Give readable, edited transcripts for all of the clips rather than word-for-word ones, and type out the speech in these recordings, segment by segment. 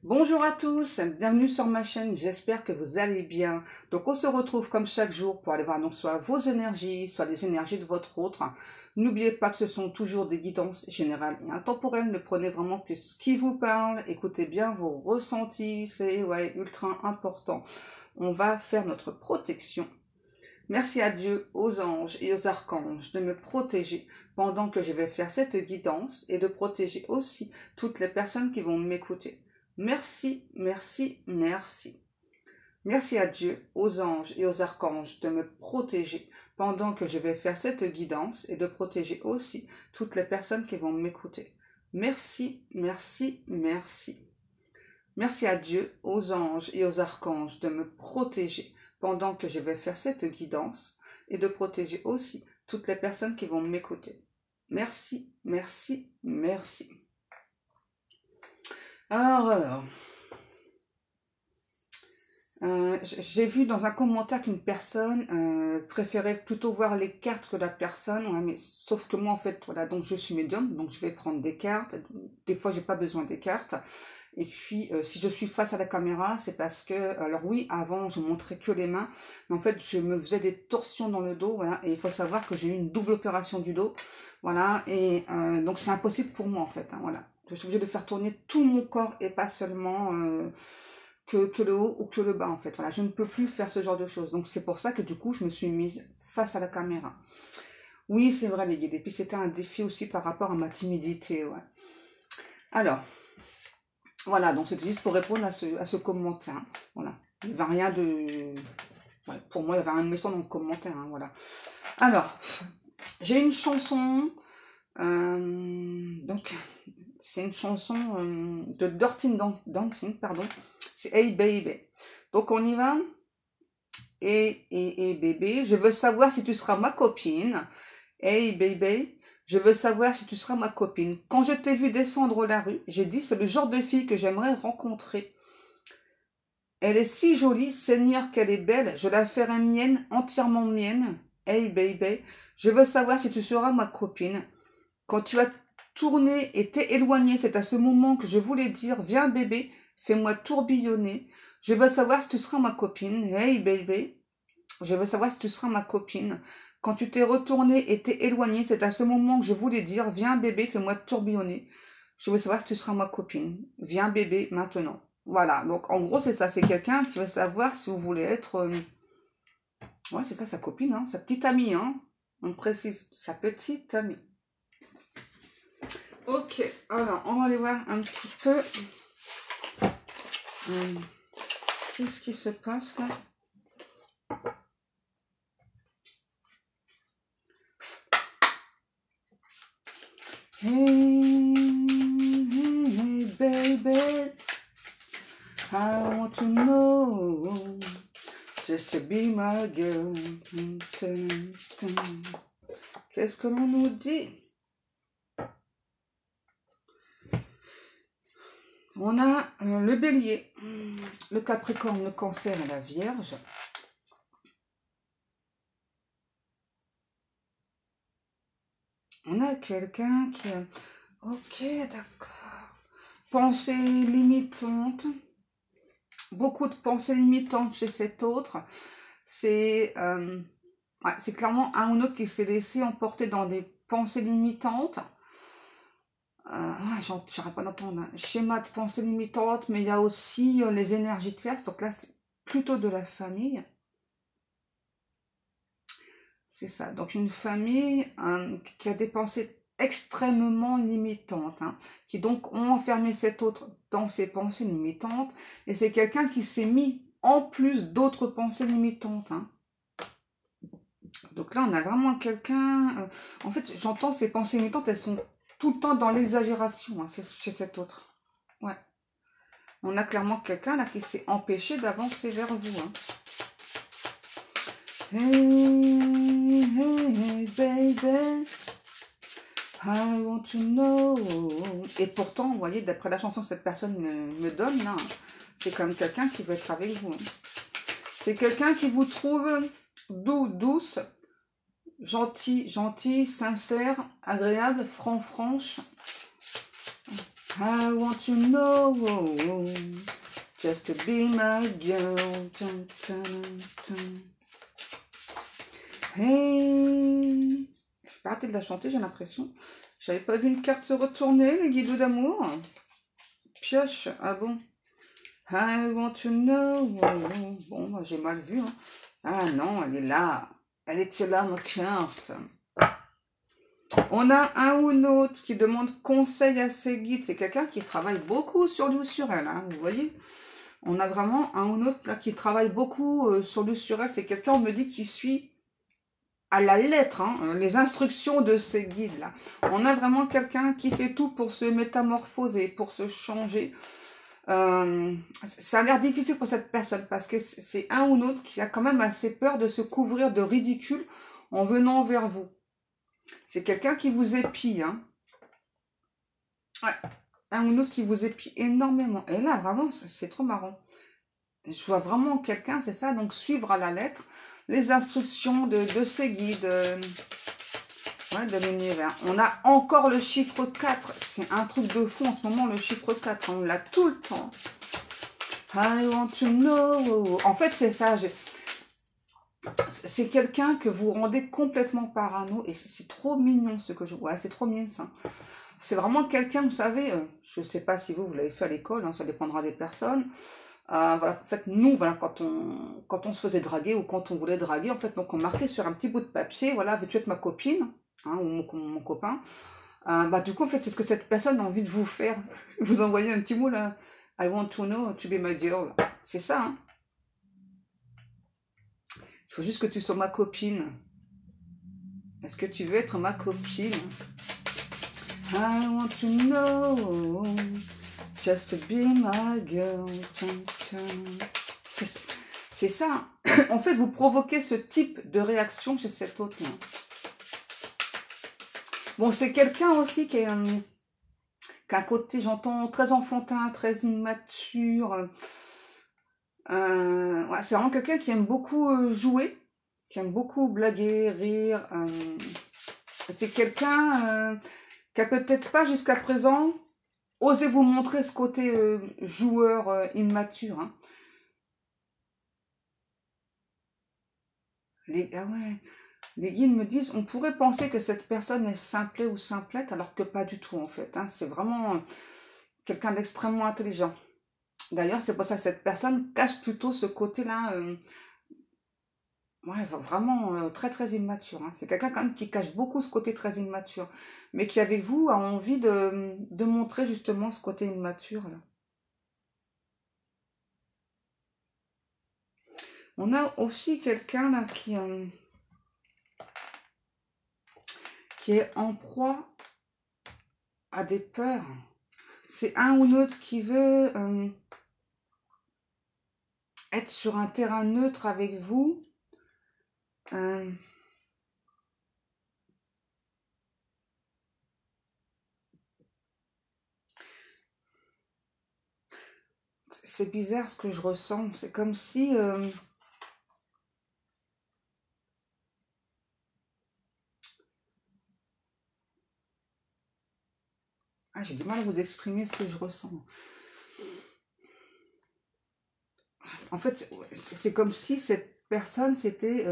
Bonjour à tous, bienvenue sur ma chaîne, j'espère que vous allez bien. Donc on se retrouve comme chaque jour pour aller voir donc soit vos énergies, soit les énergies de votre autre. N'oubliez pas que ce sont toujours des guidances générales et intemporelles, ne prenez vraiment que ce qui vous parle, écoutez bien vos ressentis, c'est ultra important. On va faire notre protection. Merci à Dieu, aux anges et aux archanges de me protéger pendant que je vais faire cette guidance et de protéger aussi toutes les personnes qui vont m'écouter. Merci, merci, merci. Merci à Dieu, aux anges et aux archanges de me protéger pendant que je vais faire cette guidance et de protéger aussi toutes les personnes qui vont m'écouter. Merci, merci, merci. Merci à Dieu, aux anges et aux archanges de me protéger pendant que je vais faire cette guidance et de protéger aussi toutes les personnes qui vont m'écouter. Merci, merci, merci. Alors, j'ai vu dans un commentaire qu'une personne préférait plutôt voir les cartes que la personne, ouais, mais sauf que moi en fait, voilà, donc je suis médium, donc je vais prendre des cartes. Des fois, j'ai pas besoin des cartes. Et puis, si je suis face à la caméra, c'est parce que, alors oui, avant, je montrais que les mains, mais en fait, je me faisais des torsions dans le dos, voilà, et il faut savoir que j'ai eu une double opération du dos, voilà, et donc c'est impossible pour moi, en fait, hein, voilà. Je suis obligée de faire tourner tout mon corps et pas seulement que le haut ou que le bas, en fait, voilà, je ne peux plus faire ce genre de choses, donc c'est pour ça que du coup, je me suis mise face à la caméra. Oui, c'est vrai, les guides, et puis c'était un défi aussi par rapport à ma timidité, ouais. Alors, voilà, donc c'était juste pour répondre à ce commentaire. Voilà. Il n'y avait rien de... Ouais, pour moi, il n'y avait rien de méchant dans le commentaire. Hein, voilà. Alors, j'ai une chanson. Donc, c'est une chanson de Dirty Dancing, pardon. C'est Hey Baby. Donc, on y va. Et bébé, je veux savoir si tu seras ma copine. Hey baby. Je veux savoir si tu seras ma copine. Quand je t'ai vu descendre la rue, j'ai dit c'est le genre de fille que j'aimerais rencontrer. Elle est si jolie, Seigneur qu'elle est belle, je la ferai mienne, entièrement mienne. Hey baby, je veux savoir si tu seras ma copine. Quand tu as tourné et t'es éloigné, c'est à ce moment que je voulais dire, viens bébé, fais-moi tourbillonner. Je veux savoir si tu seras ma copine. Hey baby, je veux savoir si tu seras ma copine. Quand tu t'es retourné et t'es éloigné, c'est à ce moment que je voulais dire, viens bébé, fais-moi tourbillonner. Je veux savoir si tu seras ma copine. Viens bébé, maintenant. Voilà, donc en gros c'est ça, c'est quelqu'un qui veut savoir si vous voulez être... Ouais, c'est ça, sa copine, hein, sa petite amie, hein. On précise, sa petite amie. Ok, alors on va aller voir un petit peu... Qu'est-ce qui se passe là? Hey, hey, baby, I want to know, just to be my girl. Qu'est-ce que l'on nous dit? On a le bélier, le capricorne, le cancer et la vierge. On a quelqu'un qui a... Ok, d'accord. Pensée limitante. Beaucoup de pensées limitantes chez cet autre. C'est clairement un ou l'autre qui s'est laissé emporter dans des pensées limitantes. J'arrête pas d'entendre. Hein. Schéma de pensée limitante, mais il y a aussi les énergies tierces. Donc là, c'est plutôt de la famille. C'est ça. Donc une famille qui a des pensées extrêmement limitantes, hein, qui donc ont enfermé cet autre dans ses pensées limitantes. Et c'est quelqu'un qui s'est mis en plus d'autres pensées limitantes. Hein. Donc là, on a vraiment quelqu'un... en fait, j'entends ces pensées limitantes, elles sont tout le temps dans l'exagération hein, chez cet autre. Ouais. On a clairement quelqu'un là qui s'est empêché d'avancer vers vous. Hein. Hey, hey, baby, I want to know. Et pourtant, vous voyez, d'après la chanson que cette personne me donne, là, c'est quand même quelqu'un qui veut être avec vous. Hein. C'est quelqu'un qui vous trouve doux, douce, gentil, sincère, agréable, franche. I want to know, just to be my girl. Dun, dun, dun. Hey, je suis pas arrêtée de la chanter, j'ai l'impression. J'avais pas vu une carte se retourner, les guides d'amour. Pioche, ah bon. I want to know. Bon, bah, j'ai mal vu. Hein. Ah non, elle est là. Elle était là, ma carte. On a un ou une autre qui demande conseil à ses guides. C'est quelqu'un qui travaille beaucoup sur lui ou sur elle. Hein, vous voyez, on a vraiment un ou une autre là, qui travaille beaucoup sur lui ou sur elle. C'est quelqu'un, on me dit, qui suit à la lettre hein, les instructions de ses guides. Là. On a vraiment quelqu'un qui fait tout pour se métamorphoser, pour se changer. Ça a l'air difficile pour cette personne parce que c'est un ou l'autre qui a quand même assez peur de se couvrir de ridicule en venant vers vous. C'est quelqu'un qui vous épie. Hein. Ouais. Un ou l'autre qui vous épie énormément. Et là, vraiment, c'est trop marrant. Je vois vraiment quelqu'un, c'est ça, donc suivre à la lettre les instructions de ses guides. Ouais, de l'univers. On a encore le chiffre 4. C'est un truc de fou en ce moment, le chiffre 4. On l'a tout le temps. I want to know. En fait, c'est ça. C'est quelqu'un que vous rendez complètement parano. Et c'est trop mignon ce que je vois. Ouais, c'est trop mignon ça. C'est vraiment quelqu'un, vous savez, je ne sais pas si vous l'avez fait à l'école, hein, ça dépendra des personnes. Voilà, en fait, nous, voilà, quand on se faisait draguer ou quand on voulait draguer, en fait, donc on marquait sur un petit bout de papier, voilà, veux-tu être ma copine? Hein, ou mon copain, bah du coup en fait c'est ce que cette personne a envie de vous faire. Vous envoyez un petit mot là, I want to know to be my girl. C'est ça. Hein. Il faut juste que tu sois ma copine. Est-ce que tu veux être ma copine? I want to know just to be my girl. C'est ça. En fait vous provoquez ce type de réaction chez cet autre là. Bon, c'est quelqu'un aussi qui a un côté, j'entends, très enfantin, très immature. Ouais, c'est vraiment quelqu'un qui aime beaucoup jouer, qui aime beaucoup blaguer, rire. C'est quelqu'un qui a peut-être pas jusqu'à présent osé vous montrer ce côté joueur immature. Hein. Ah ouais. Les guides me disent, on pourrait penser que cette personne est simplet ou simplette, alors que pas du tout en fait. Hein. C'est vraiment quelqu'un d'extrêmement intelligent. D'ailleurs, c'est pour ça que cette personne cache plutôt ce côté-là, ouais, vraiment très très immature. Hein. C'est quelqu'un quand même qui cache beaucoup ce côté très immature, mais qui avec vous a envie de montrer justement ce côté immature. Là. On a aussi quelqu'un là qui est en proie à des peurs. C'est un ou l'autre qui veut être sur un terrain neutre avec vous. C'est bizarre ce que je ressens. C'est comme si... Ah, j'ai du mal à vous exprimer ce que je ressens. En fait, c'est comme si cette personne, c'était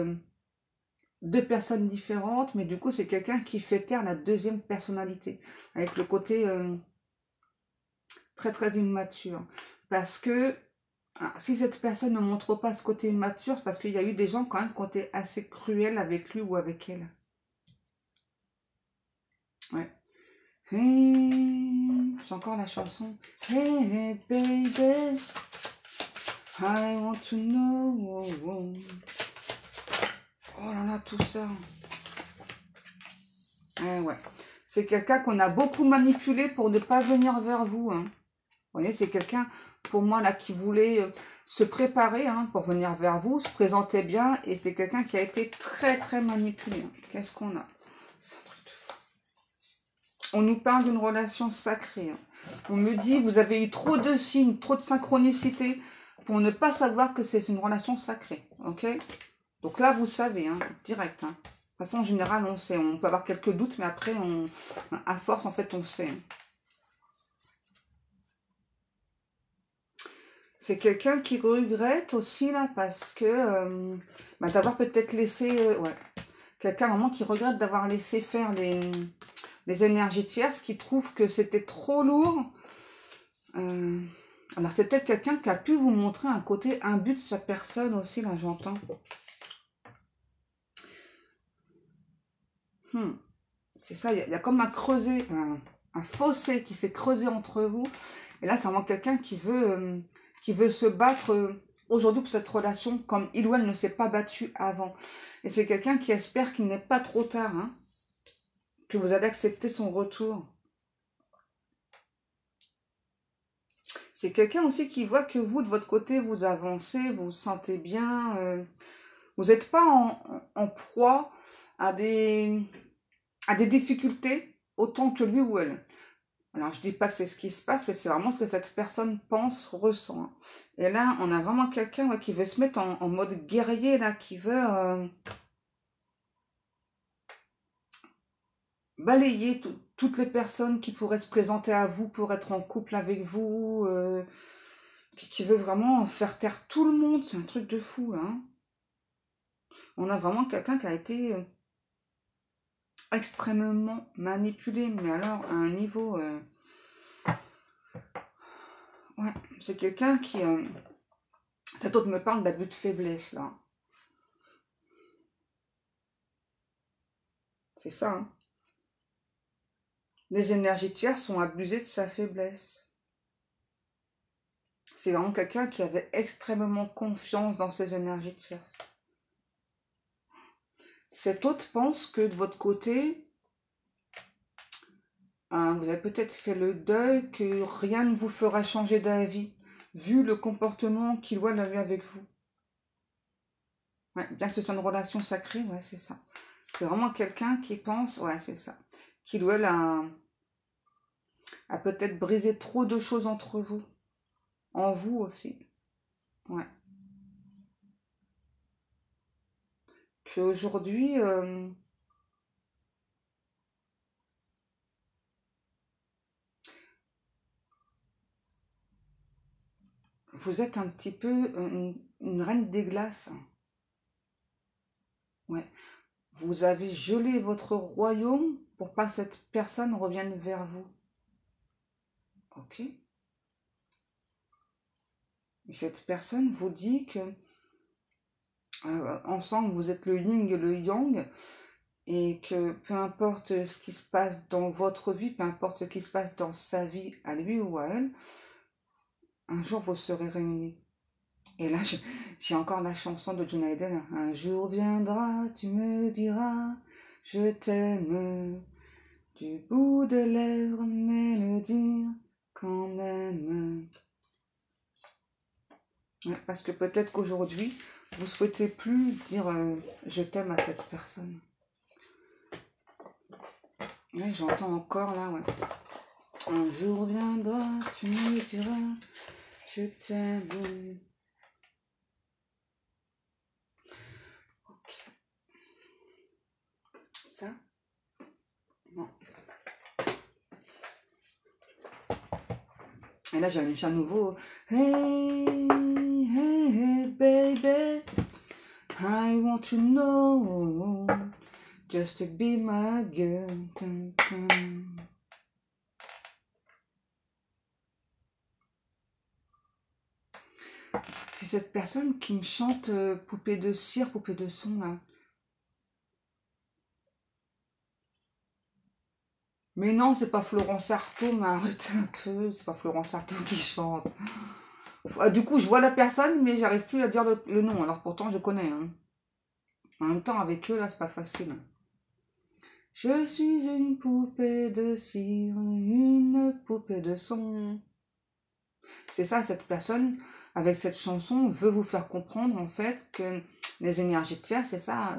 deux personnes différentes, mais du coup, c'est quelqu'un qui fait taire la deuxième personnalité, avec le côté très très immature. Parce que si cette personne ne montre pas ce côté immature, c'est parce qu'il y a eu des gens quand même qui ont été assez cruels avec lui ou avec elle. Ouais. Hey, j'ai encore la chanson. Hey baby, I want to know. Oh là là, tout ça. Ouais. C'est quelqu'un qu'on a beaucoup manipulé pour ne pas venir vers vous. Hein. Vous voyez, c'est quelqu'un, pour moi, là, qui voulait se préparer hein, pour venir vers vous, se présenter bien. Et c'est quelqu'un qui a été très, très manipulé. Hein. Qu'est-ce qu'on a? C'est un truc de fou. On nous parle d'une relation sacrée. Hein. On me dit, vous avez eu trop de signes, trop de synchronicité pour ne pas savoir que c'est une relation sacrée. Ok? Donc là, vous savez, hein, direct. Hein. De toute façon, en général, on sait. On peut avoir quelques doutes, mais après, à force, en fait, on sait. Hein. C'est quelqu'un qui regrette aussi, là, parce que d'avoir peut-être laissé... ouais. Quelqu'un, vraiment, qui regrette d'avoir laissé faire les énergies tierces, qui trouve que c'était trop lourd. Alors, c'est peut-être quelqu'un qui a pu vous montrer un côté imbu de sa personne aussi, là, j'entends. C'est ça, il y a comme un creuset, un fossé qui s'est creusé entre vous. Et là, c'est vraiment quelqu'un qui veut se battre aujourd'hui pour cette relation comme il ou elle ne s'est pas battu avant. Et c'est quelqu'un qui espère qu'il n'est pas trop tard, hein, que vous allez accepter son retour. C'est quelqu'un aussi qui voit que vous, de votre côté, vous avancez, vous vous sentez bien. Vous n'êtes pas en proie à des difficultés autant que lui ou elle. Alors, je dis pas que c'est ce qui se passe, mais c'est vraiment ce que cette personne pense, ressent, hein. Et là, on a vraiment quelqu'un qui veut se mettre en mode guerrier, là, qui veut balayer toutes les personnes qui pourraient se présenter à vous pour être en couple avec vous, qui veut vraiment faire taire tout le monde. C'est un truc de fou, là, hein. On a vraiment quelqu'un qui a été extrêmement manipulé, mais alors à un niveau... ouais, c'est quelqu'un qui... cet autre me parle d'abus de faiblesse, là. C'est ça, hein. Les énergies tierces sont abusées de sa faiblesse. C'est vraiment quelqu'un qui avait extrêmement confiance dans ses énergies tierces. Cet autre pense que de votre côté, vous avez peut-être fait le deuil, que rien ne vous fera changer d'avis, vu le comportement qu'il ou elle a eu avec vous. Ouais, bien que ce soit une relation sacrée, ouais, c'est ça. C'est vraiment quelqu'un qui pense, ouais, c'est ça, qu'il ou elle a peut-être brisé trop de choses entre vous. En vous aussi. Ouais. Qu'aujourd'hui, vous êtes un petit peu une reine des glaces. Ouais. Vous avez gelé votre royaume pour pas que cette personne revienne vers vous. Ok. Et cette personne vous dit que ensemble vous êtes le yin et le yang, et que peu importe ce qui se passe dans votre vie, peu importe ce qui se passe dans sa vie à lui ou à elle, un jour vous serez réunis. Et là, j'ai encore la chanson de John Haydn. Un jour viendra, tu me diras, je t'aime. Du bout des lèvres, mais le dire quand même. Ouais, parce que peut-être qu'aujourd'hui, vous souhaitez plus dire je t'aime à cette personne. Ouais, j'entends encore là, ouais. Un jour viendra, tu me diras, je t'aime. Ok. Ça? Non. Et là, j'ai un nouveau. Hey, hey, hey, baby, I want to know, just to be my girl. C'est cette personne qui me chante poupée de cire, poupée de son, là. Mais non, c'est pas Florence Artaud, mais arrête un peu, c'est pas Florence Artaud qui chante. Du coup, je vois la personne, mais j'arrive plus à dire le nom, alors pourtant je connais, hein. En même temps, avec eux, là, c'est pas facile. Je suis une poupée de cire, une poupée de son. C'est ça, cette personne, avec cette chanson, veut vous faire comprendre, en fait, que les énergies tierces, c'est ça,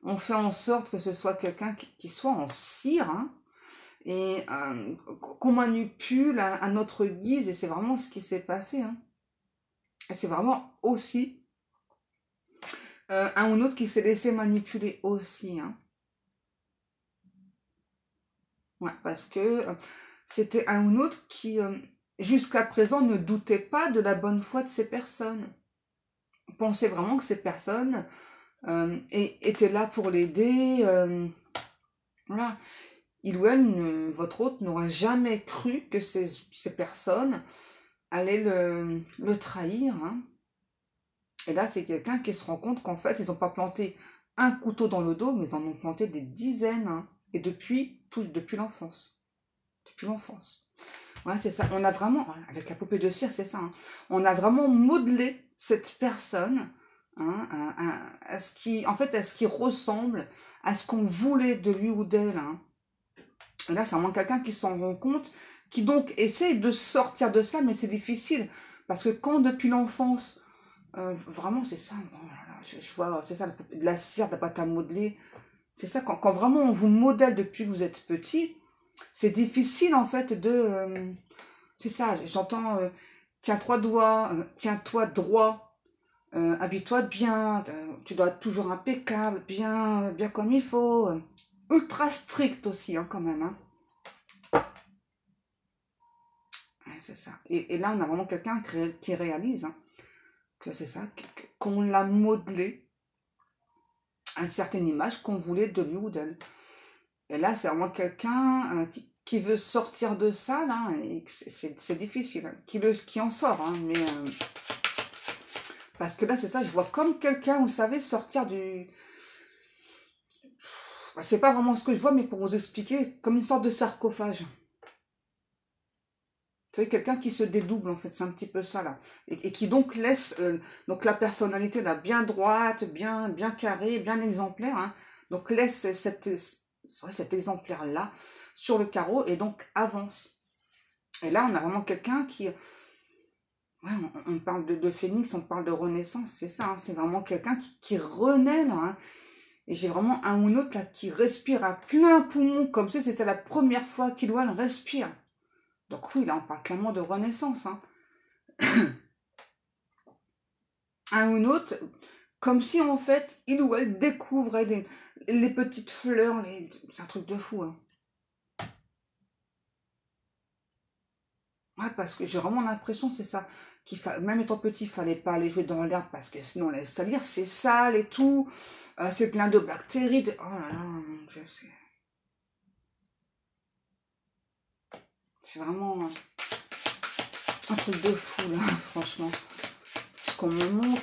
on fait en sorte que ce soit quelqu'un qui soit en cire, hein, et qu'on manipule à notre guise, et c'est vraiment ce qui s'est passé, hein. Et c'est vraiment aussi un ou l'autre qui s'est laissé manipuler aussi, hein. Ouais, parce que c'était un ou l'autre qui jusqu'à présent, ne doutez pas de la bonne foi de ces personnes. Pensez vraiment que ces personnes étaient là pour l'aider. Voilà. Il ou elle, votre hôte, n'aura jamais cru que ces personnes allaient le trahir. Hein. Et là, c'est quelqu'un qui se rend compte qu'en fait, ils n'ont pas planté un couteau dans le dos, mais ils en ont planté des dizaines. Hein. Et depuis l'enfance. Depuis l'enfance. Ouais, c'est ça. On a vraiment, avec la poupée de cire, c'est ça. Hein, on a vraiment modelé cette personne à ce qui ressemble à ce qu'on voulait de lui ou d'elle. Hein. Et là, c'est vraiment quelqu'un qui s'en rend compte, qui donc essaie de sortir de ça, mais c'est difficile. Parce que quand depuis l'enfance, vraiment c'est ça, oh là là, je vois, c'est ça, de la cire, de la pâte à modeler. C'est ça, quand vraiment on vous modèle depuis que vous êtes petit, c'est difficile en fait c'est ça, j'entends, tiens trois doigts, tiens-toi droit, habille-toi bien, tu dois être toujours impeccable, bien comme il faut, ultra strict aussi hein, quand même. Hein. Ouais, c'est ça. Et là, on a vraiment quelqu'un qui réalise hein, que c'est ça, qu'on l'a modelé à une certaine image qu'on voulait de lui ou d'elle. Et là, c'est vraiment quelqu'un qui veut sortir de ça, là, et c'est difficile, hein, qui en sort, hein, mais... parce que là, c'est ça, je vois comme quelqu'un, vous savez, sortir du... C'est pas vraiment ce que je vois, mais pour vous expliquer, comme une sorte de sarcophage. Vous savez, quelqu'un qui se dédouble, en fait, c'est un petit peu ça, là. Et qui donc laisse donc la personnalité, là, bien droite, bien carrée, bien exemplaire, hein, donc laisse cet exemplaire-là sur le carreau et donc avance. Et là, on a vraiment quelqu'un qui... Ouais, on parle de phénix, on parle de renaissance, c'est ça, hein, c'est vraiment quelqu'un qui renaît, là, hein. Et j'ai vraiment un ou autre, là, qui respire à plein poumon, comme si c'était la première fois qu'il ou elle respire. Donc oui, là, on parle clairement de renaissance, hein. Un ou autre, comme si, en fait, il ou elle découvrait les petites fleurs, c'est un truc de fou, hein. Ouais, parce que j'ai vraiment l'impression, c'est ça, même étant petit, il fallait pas aller jouer dans l'herbe, parce que sinon, on laisse salir, c'est sale et tout, c'est plein de bactéries, oh là là, mon Dieu, c'est vraiment un truc de fou, là, franchement. Ce qu'on me montre,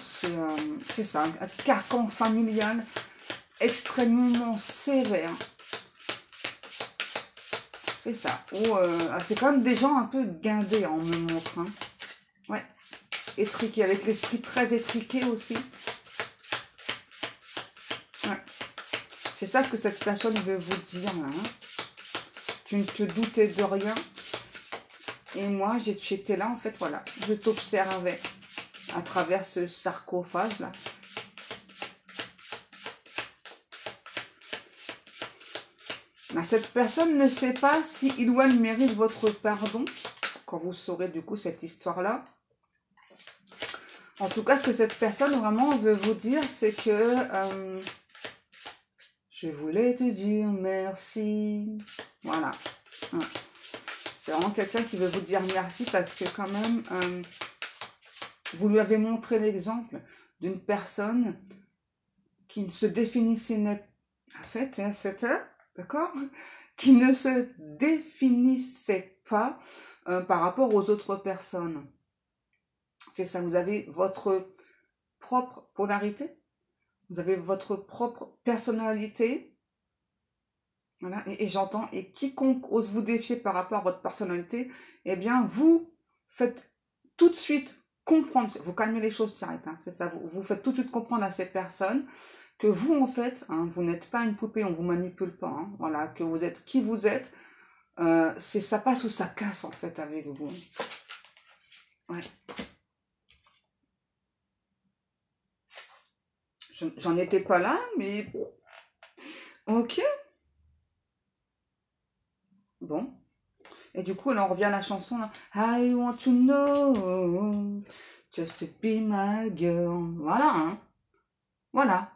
c'est ça, un carcan familial extrêmement sévère. C'est ça. C'est quand même des gens un peu guindés, on me montre. Hein. Ouais. Étriqués, avec l'esprit très étriqué aussi. Ouais. C'est ça ce que cette personne veut vous dire. Là, hein. Tu ne te doutais de rien. Et moi, j'étais là, en fait, voilà. Je t'observais à travers ce sarcophage-là. Cette personne ne sait pas si il ou elle mérite votre pardon, quand vous saurez du coup cette histoire-là. En tout cas, ce que cette personne vraiment veut vous dire, c'est que je voulais te dire merci. Voilà. C'est vraiment quelqu'un qui veut vous dire merci parce que quand même, vous lui avez montré l'exemple d'une personne qui ne se définissait en fait, d'accord, qui ne se définissait pas par rapport aux autres personnes. C'est ça, vous avez votre propre polarité, vous avez votre propre personnalité, voilà, et j'entends, et quiconque ose vous défier par rapport à votre personnalité, eh bien, vous faites tout de suite comprendre, vous calmez les choses directes, hein, c'est ça, vous faites tout de suite comprendre à ces personnes que vous, en fait, hein, vous n'êtes pas une poupée, on vous manipule pas, hein, voilà, que vous êtes qui vous êtes, ça passe ou ça casse, en fait, avec vous. Ouais. J'en étais pas là, mais ok. Bon. Et du coup, là, on revient à la chanson, là. I want to know, just to be my girl. Voilà, hein. Voilà.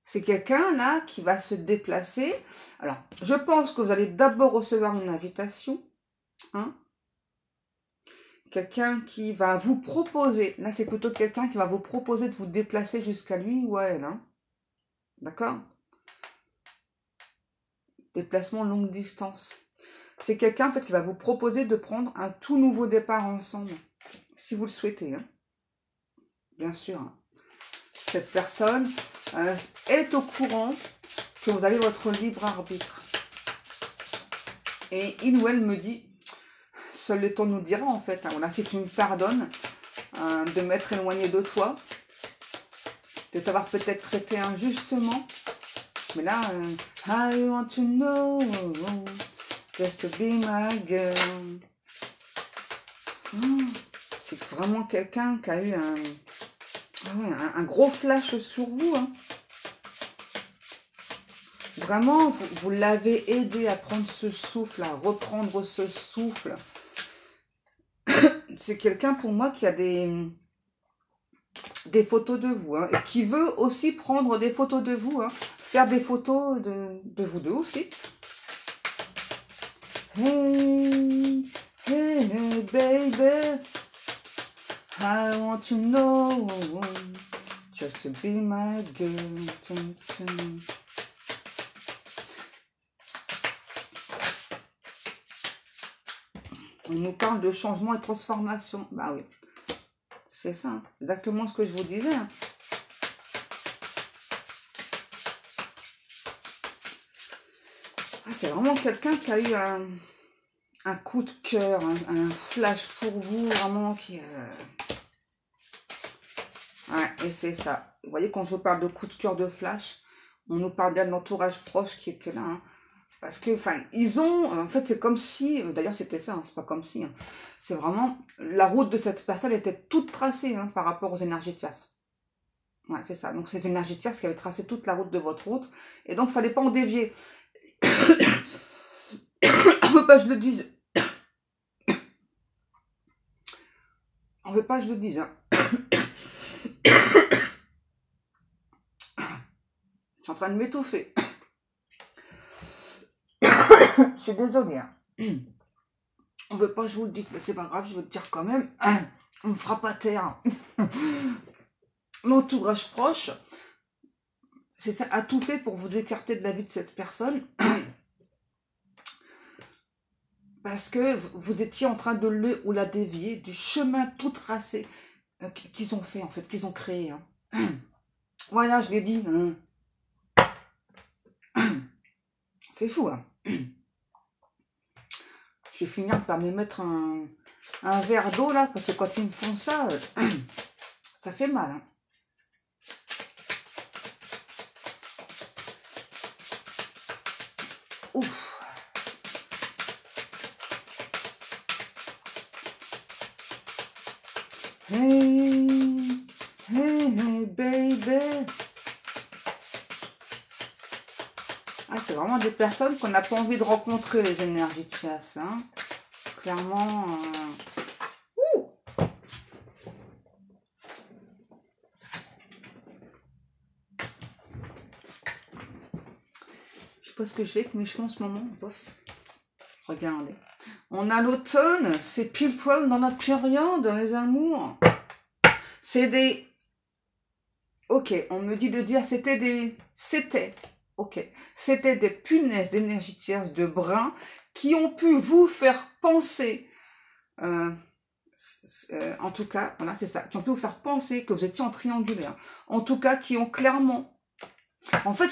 C'est quelqu'un, là, qui va se déplacer. Alors, je pense que vous allez d'abord recevoir une invitation, hein. quelqu'un qui va vous proposer, là c'est plutôt quelqu'un qui va vous proposer de vous déplacer jusqu'à lui ou à elle, hein. D'accord? Déplacement longue distance. C'est quelqu'un en fait qui va vous proposer de prendre un tout nouveau départ ensemble, si vous le souhaitez, hein. Bien sûr. Hein. Cette personne est au courant que vous avez votre libre arbitre. Et il ou elle me dit, seul le temps nous dira en fait, hein, voilà, si tu me pardonnes de m'être éloigné de toi, de t'avoir peut-être traité injustement, mais là, I want to know, just to be my girl. C'est vraiment quelqu'un qui a eu un gros flash sur vous, hein. Vraiment, vous l'avez aidé à prendre ce souffle, à reprendre ce souffle. C'est quelqu'un pour moi qui a des photos de vous, hein, et qui veut aussi prendre des photos de vous, hein, faire des photos de vous deux aussi. Hey, hey, baby, I want to know, just to be my girl. On nous parle de changement et de transformation. Bah oui, c'est ça, hein, exactement ce que je vous disais. Hein. Ah, c'est vraiment quelqu'un qui a eu un coup de cœur, un flash pour vous, vraiment qui... Ouais, et c'est ça. Vous voyez, quand je vous parle de coup de cœur, de flash, on nous parle bien de l'entourage proche qui était là, hein. Parce que, enfin, ils ont, en fait, c'est comme si, d'ailleurs c'était ça, hein, c'est pas comme si, hein, c'est vraiment, la route de cette personne était toute tracée, hein, par rapport aux énergies de chasse. Ouais, c'est ça, donc ces énergies de chasse qui avaient tracé toute la route de votre route, et donc il fallait pas en dévier. On veut pas que je le dise. On veut pas que je le dise, hein. Je suis en train de m'étouffer. Je suis désolée, hein. On veut pas que je vous le dise, mais c'est pas grave, je vais le dire quand même. On me frappe à terre. L'entourage proche, c'est ça, a tout fait pour vous écarter de la vie de cette personne. Parce que vous étiez en train de le ou la dévier du chemin tout tracé qu'ils ont fait, en fait, qu'ils ont créé. Hein. Voilà, je l'ai dit. Hein. C'est fou, hein. Je vais finir par me mettre un verre d'eau, là, parce que quand ils me font ça, ça fait mal, hein. Ouf. Hey, hey, hey, baby. Ah, c'est vraiment des personnes qu'on n'a pas envie de rencontrer, les énergies de chasse, hein. Clairement. Je sais pas ce que je fais avec mes cheveux en ce moment. Bof. Regardez. On a l'automne, c'est pile poil dans la période, les amours. C'est des... Ok, on me dit de dire c'était des... C'était... Ok, c'était des punaises d'énergie tierce de brun qui ont pu vous faire penser, en tout cas, voilà, c'est ça, qui ont pu vous faire penser que vous étiez en triangulaire. En tout cas, qui ont clairement... En fait,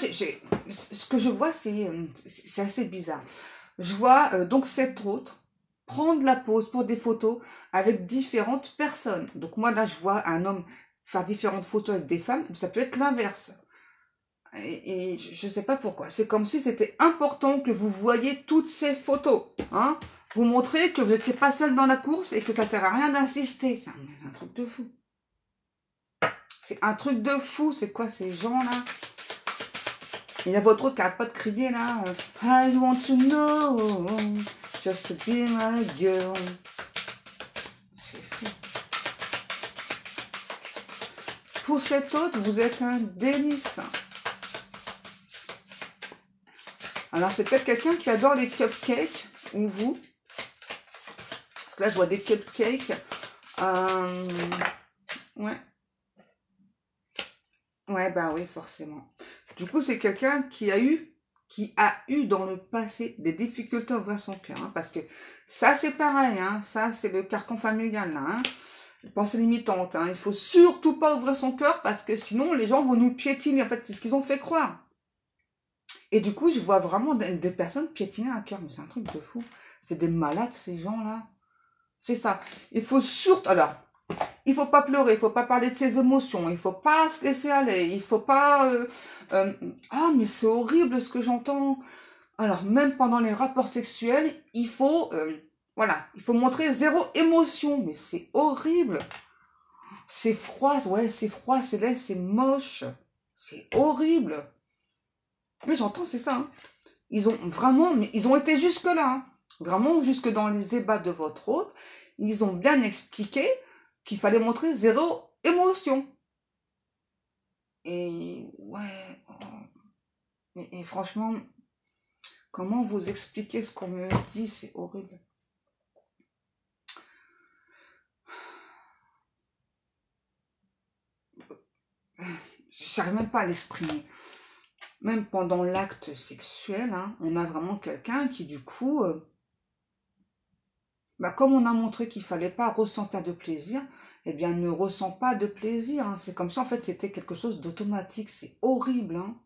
ce que je vois, c'est assez bizarre. Je vois donc cette autre prendre la pause pour des photos avec différentes personnes. Donc moi, là, je vois un homme faire différentes photos avec des femmes, mais ça peut être l'inverse. Et je ne sais pas pourquoi. C'est comme si c'était important que vous voyiez toutes ces photos. Hein, vous montrez que vous n'étiez pas seul dans la course et que ça ne sert à rien d'insister. C'est un truc de fou. C'est un truc de fou. C'est quoi ces gens-là? Il y a votre autre qui n'arrête pas de crier là. I want to know, just to be my girl. C'est fou. Pour cet autre, vous êtes un délice. Alors, c'est peut-être quelqu'un qui adore les cupcakes, ou vous. Parce que là, je vois des cupcakes. Ouais. Ouais, bah oui, forcément. Du coup, c'est quelqu'un qui a eu dans le passé des difficultés à ouvrir son cœur. Hein, parce que ça, c'est pareil. Hein, ça, c'est le carcan familial. Là, hein, pensée limitante. Hein, il faut surtout pas ouvrir son cœur parce que sinon, les gens vont nous piétiner. En fait, c'est ce qu'ils ont fait croire. Et du coup, je vois vraiment des personnes piétiner un cœur. Mais c'est un truc de fou. C'est des malades, ces gens-là. C'est ça. Il faut surtout... Alors, il faut pas pleurer, il faut pas parler de ses émotions, il faut pas se laisser aller, il faut pas... Ah, mais c'est horrible ce que j'entends. Alors, même pendant les rapports sexuels, il faut... voilà, il faut montrer zéro émotion. Mais c'est horrible. C'est froid, ouais, c'est froid, c'est laid, c'est moche. C'est horrible. Mais j'entends, c'est ça. Hein. Ils ont vraiment... Mais ils ont été jusque-là. Hein. Vraiment, jusque dans les ébats de votre hôte. Ils ont bien expliqué qu'il fallait montrer zéro émotion. Et ouais, et franchement, comment vous expliquer ce qu'on me dit, c'est horrible. J'arrive même pas à l'exprimer. Même pendant l'acte sexuel, hein, on a vraiment quelqu'un qui du coup, comme on a montré qu'il fallait pas ressentir de plaisir, eh bien ne ressent pas de plaisir. Hein. C'est comme ça, en fait, c'était quelque chose d'automatique. C'est horrible. Hein.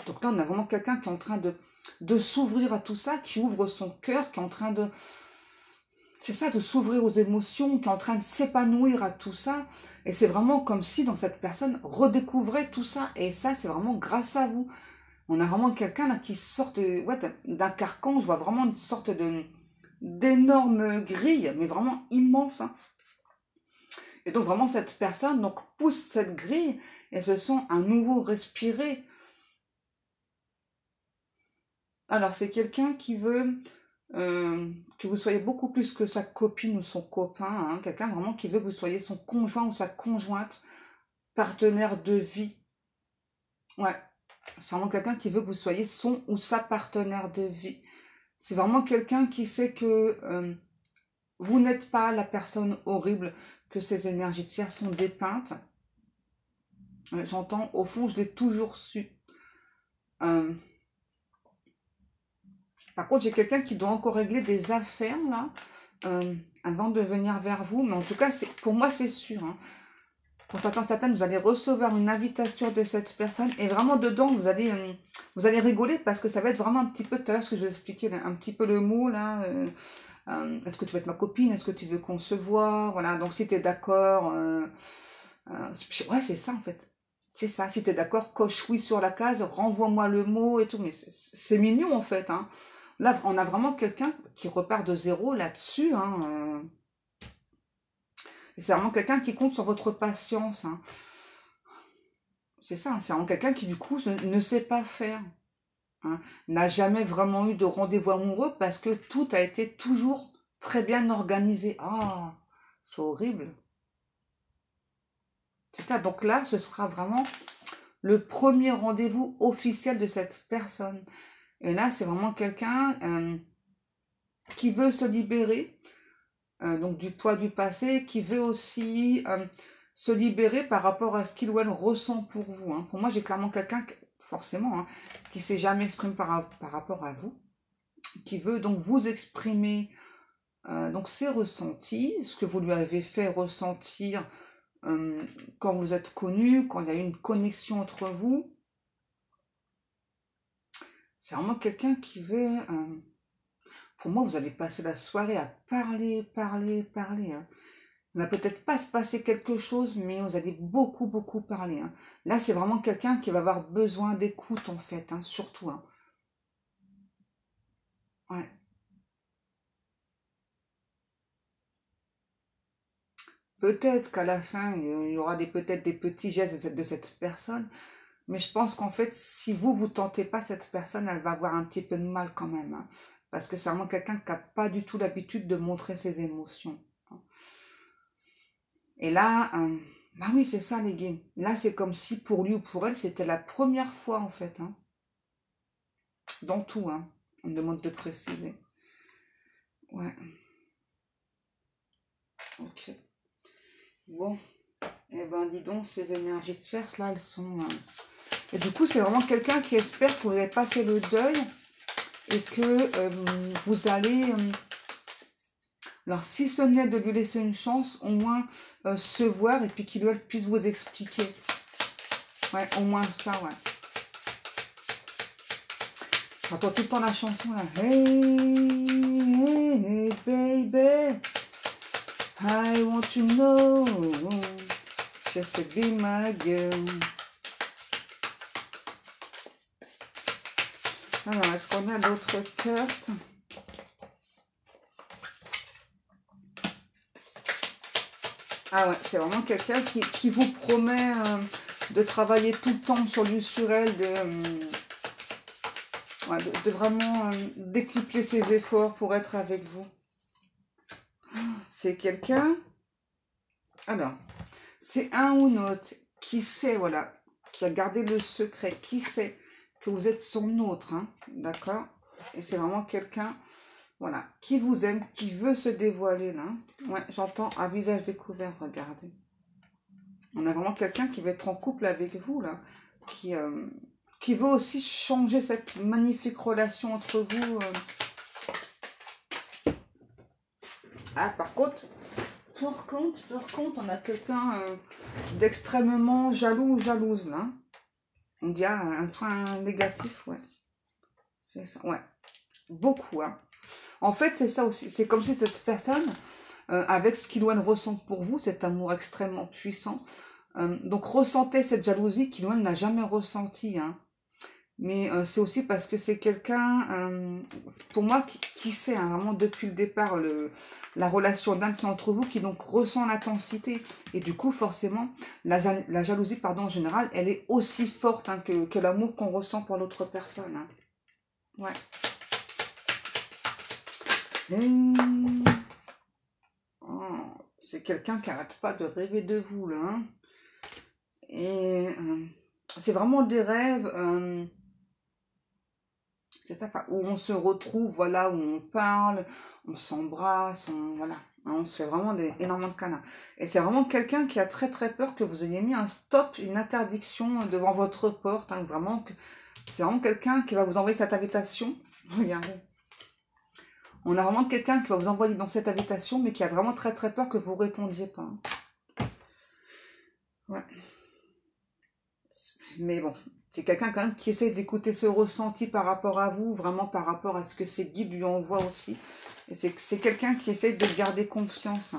Donc là, on a vraiment quelqu'un qui est en train de s'ouvrir à tout ça, qui ouvre son cœur, qui est en train de... C'est ça, de s'ouvrir aux émotions, qui est en train de s'épanouir à tout ça. Et c'est vraiment comme si, dans cette personne, redécouvrait tout ça. Et ça, c'est vraiment grâce à vous. On a vraiment quelqu'un là qui sort d'un carcan. Je vois vraiment une sorte d'énorme grille, mais vraiment immense. Hein. Et donc vraiment, cette personne pousse cette grille et se sent un nouveau respirer. Alors, c'est quelqu'un qui veut que vous soyez beaucoup plus que sa copine ou son copain. Hein, quelqu'un vraiment qui veut que vous soyez son conjoint ou sa conjointe, partenaire de vie. Ouais, c'est vraiment quelqu'un qui veut que vous soyez son ou sa partenaire de vie. C'est vraiment quelqu'un qui sait que vous n'êtes pas la personne horrible, que ces énergies tiers sont dépeintes. J'entends, au fond, je l'ai toujours su. Par contre, j'ai quelqu'un qui doit encore régler des affaires, là, avant de venir vers vous. Mais en tout cas, pour moi, c'est sûr. Hein. Pour certains, vous allez recevoir une invitation de cette personne. Et vraiment, dedans, vous allez rigoler parce que ça va être vraiment un petit peu, tout à l'heure, ce que je vous ai expliqué, là, un petit peu le mot, là. Est-ce que tu veux être ma copine? Est-ce que tu veux qu'on se voit? Voilà, donc si tu es d'accord... ouais, c'est ça, en fait. C'est ça, si tu es d'accord, coche oui sur la case, renvoie-moi le mot et tout. Mais c'est mignon, en fait, hein. Là, on a vraiment quelqu'un qui repart de zéro là-dessus. Hein, c'est vraiment quelqu'un qui compte sur votre patience. Hein. C'est ça, c'est vraiment quelqu'un qui, du coup, ne sait pas faire. Hein, n'a jamais vraiment eu de rendez-vous amoureux parce que tout a été toujours très bien organisé. Ah, c'est horrible. C'est ça, donc là, ce sera vraiment le premier rendez-vous officiel de cette personne. Et là, c'est vraiment quelqu'un qui veut se libérer donc du poids du passé, qui veut aussi se libérer par rapport à ce qu'il ou elle ressent pour vous. Hein. Pour moi, j'ai clairement quelqu'un, forcément, hein, qui ne s'est jamais exprimé par rapport à vous, qui veut donc vous exprimer donc ses ressentis, ce que vous lui avez fait ressentir quand vous êtes connu, quand il y a eu une connexion entre vous. C'est vraiment quelqu'un qui veut... pour moi, vous allez passer la soirée à parler, parler, parler. Hein. Il ne va peut-être pas se passer quelque chose, mais vous allez beaucoup, beaucoup parler. Hein. Là, c'est vraiment quelqu'un qui va avoir besoin d'écoute, en fait, hein, surtout. Hein. Ouais. Peut-être qu'à la fin, il y aura peut-être des petits gestes de cette personne, mais je pense qu'en fait, si vous tentez pas cette personne, elle va avoir un petit peu de mal quand même. Hein. Parce que c'est vraiment quelqu'un qui n'a pas du tout l'habitude de montrer ses émotions. Et là, bah oui, c'est ça les gays. Là, c'est comme si pour lui ou pour elle, c'était la première fois en fait. Hein. Dans tout, hein. On me demande de préciser. Ouais. Ok. Bon. Eh ben, dis donc, ces énergies de Tierce, là, elles sont... Et du coup, c'est vraiment quelqu'un qui espère que vous n'avez pas fait le deuil et que vous allez... Alors, si ce n'est de lui laisser une chance, au moins se voir et puis qu'il puisse vous expliquer. Ouais, au moins ça, ouais. J'entends tout le temps la chanson, là. Hey, hey, baby, I want to know, just to be my girl. Alors, est-ce qu'on a d'autres cartes? Ah ouais, c'est vraiment quelqu'un qui vous promet de travailler tout le temps sur lui, sur elle, de vraiment décupler ses efforts pour être avec vous. C'est quelqu'un, alors, c'est un ou une autre qui sait, voilà, qui a gardé le secret, qui sait que vous êtes son autre, hein, d'accord? Et c'est vraiment quelqu'un, voilà, qui vous aime, qui veut se dévoiler, là. Ouais, j'entends un visage découvert, regardez. On a vraiment quelqu'un qui va être en couple avec vous, là, qui veut aussi changer cette magnifique relation entre vous. Ah, par contre, on a quelqu'un d'extrêmement jaloux ou jalouse, là. On dit un point négatif, ouais. C'est ça, ouais. Beaucoup, hein. En fait, c'est ça aussi. C'est comme si cette personne, avec ce qu'il ou elle ressent pour vous, cet amour extrêmement puissant, donc ressentez cette jalousie qu'il ou elle n'a jamais ressentie, hein. Mais c'est aussi parce que c'est quelqu'un, pour moi, qui sait, hein, vraiment depuis le départ, la relation d'âme qui est entre vous, qui donc ressent l'intensité. Et du coup, forcément, la jalousie, pardon, en général, elle est aussi forte, hein, que l'amour qu'on ressent pour l'autre personne, hein. Ouais. Oh, c'est quelqu'un qui n'arrête pas de rêver de vous, là, hein. Et c'est vraiment des rêves... c'est ça, enfin, où on se retrouve, voilà, où on parle, on s'embrasse, voilà, hein, on se fait vraiment énormément de câlins. Et c'est vraiment quelqu'un qui a très très peur que vous ayez mis un stop, une interdiction devant votre porte, hein, vraiment, c'est vraiment quelqu'un qui va vous envoyer cette invitation. Regardez. On a vraiment quelqu'un qui va vous envoyer dans cette invitation, mais qui a vraiment très très peur que vous ne répondiez pas, hein. Ouais. Mais bon, c'est quelqu'un quand même qui essaie d'écouter ce ressenti par rapport à vous, vraiment par rapport à ce que ses guides lui envoient aussi. Et c'est quelqu'un qui essaie de garder confiance.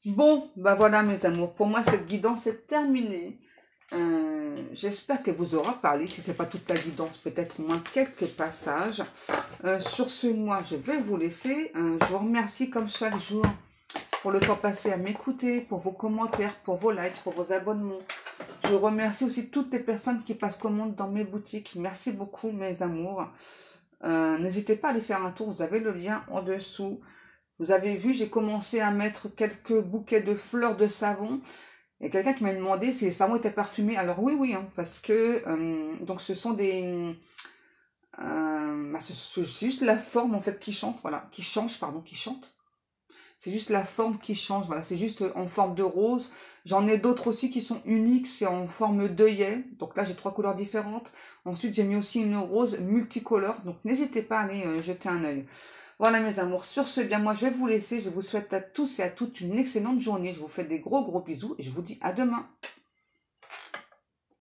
Bon, bah voilà mes amours, pour moi cette guidance est terminée. J'espère qu'elle vous aura parlé, si ce n'est pas toute la guidance, peut-être au moins quelques passages. Sur ce, moi, je vais vous laisser. Je vous remercie comme chaque jour pour le temps passé à m'écouter, pour vos commentaires, pour vos likes, pour vos abonnements. Je remercie aussi toutes les personnes qui passent commande dans mes boutiques. Merci beaucoup mes amours. N'hésitez pas à aller faire un tour, vous avez le lien en dessous. Vous avez vu, j'ai commencé à mettre quelques bouquets de fleurs de savon. Il y a quelqu'un qui m'a demandé si les savons étaient parfumés. Alors oui, hein, parce que donc ce sont des... c'est juste la forme en fait qui chante, voilà, qui change. C'est juste la forme qui change, voilà, c'est juste en forme de rose. J'en ai d'autres aussi qui sont uniques, c'est en forme d'œillet. Donc là, j'ai 3 couleurs différentes. Ensuite, j'ai mis aussi une rose multicolore. Donc n'hésitez pas à aller jeter un œil. Voilà mes amours, sur ce, bien moi, je vais vous laisser. Je vous souhaite à tous et à toutes une excellente journée. Je vous fais des gros bisous et je vous dis à demain.